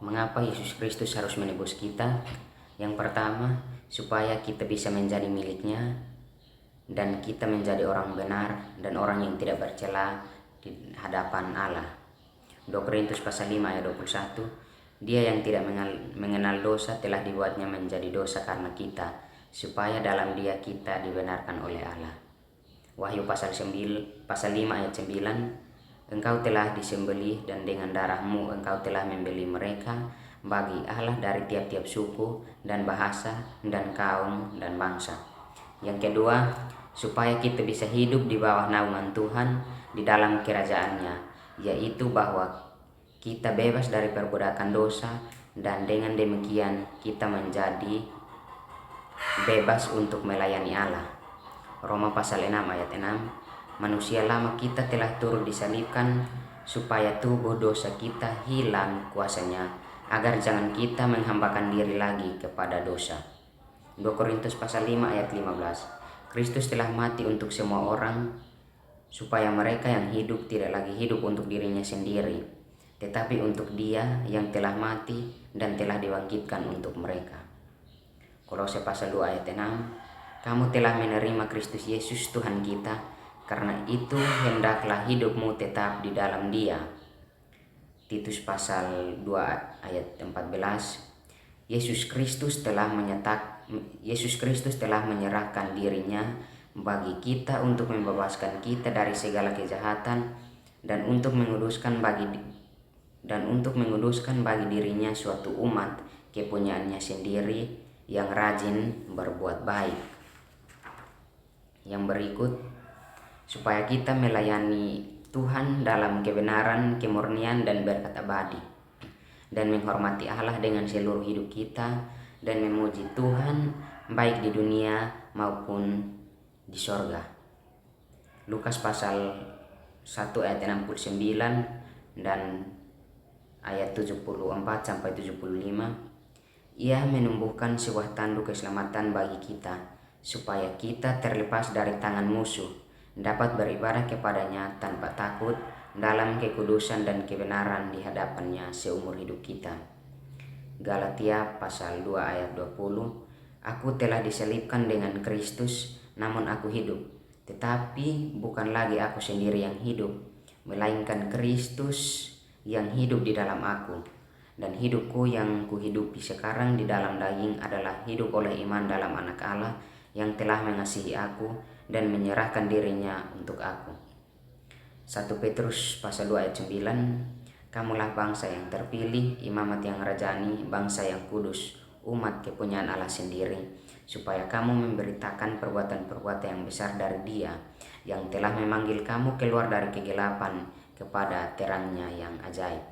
Mengapa Yesus Kristus harus menebus kita? Yang pertama, supaya kita bisa menjadi miliknya dan kita menjadi orang benar dan orang yang tidak bercela di hadapan Allah. 2 Korintus pasal 5 ayat 21, Dia yang tidak mengenal dosa telah dibuatnya menjadi dosa karena kita, supaya dalam Dia kita dibenarkan oleh Allah. Wahyu pasal 5 ayat 9, Engkau telah disembelih dan dengan darahmu engkau telah membeli mereka bagi Allah dari tiap-tiap suku dan bahasa dan kaum dan bangsa. Yang kedua, supaya kita bisa hidup di bawah naungan Tuhan di dalam kerajaannya, yaitu bahwa kita bebas dari perbudakan dosa dan dengan demikian kita menjadi bebas untuk melayani Allah. Roma pasal 6 ayat 6, Manusia lama kita telah turut disalibkan supaya tubuh dosa kita hilang kuasanya, agar jangan kita menghambakan diri lagi kepada dosa. 2 Korintus pasal 5 ayat 15, Kristus telah mati untuk semua orang, supaya mereka yang hidup tidak lagi hidup untuk dirinya sendiri, tetapi untuk Dia yang telah mati dan telah dibangkitkan untuk mereka. Kolose pasal 2 ayat 6, Kamu telah menerima Kristus Yesus Tuhan kita, karena itu hendaklah hidupmu tetap di dalam Dia. Titus pasal 2 ayat 14, Yesus Kristus telah menyerahkan dirinya bagi kita untuk membebaskan kita dari segala kejahatan dan untuk menguduskan bagi dirinya suatu umat kepunyaannya sendiri yang rajin berbuat baik. Yang berikut, supaya kita melayani Tuhan dalam kebenaran, kemurnian, dan berkat abadi, dan menghormati Allah dengan seluruh hidup kita, dan memuji Tuhan baik di dunia maupun di sorga. Lukas pasal 1 ayat 69 dan ayat 74-75, Ia menumbuhkan sebuah tanduk keselamatan bagi kita, supaya kita terlepas dari tangan musuh, dapat beribadah kepadanya tanpa takut dalam kekudusan dan kebenaran di hadapannya seumur hidup kita. Galatia pasal 2 ayat 20, Aku telah diselipkan dengan Kristus, namun aku hidup, tetapi bukan lagi aku sendiri yang hidup, melainkan Kristus yang hidup di dalam aku. Dan hidupku yang kuhidupi sekarang di dalam daging adalah hidup oleh iman dalam Anak Allah yang telah mengasihi aku dan menyerahkan dirinya untuk aku. 1 Petrus pasal 2 ayat 9, Kamulah bangsa yang terpilih, imamat yang rajani, bangsa yang kudus, umat kepunyaan Allah sendiri, supaya kamu memberitakan perbuatan-perbuatan yang besar dari Dia yang telah memanggil kamu keluar dari kegelapan kepada terangnya yang ajaib.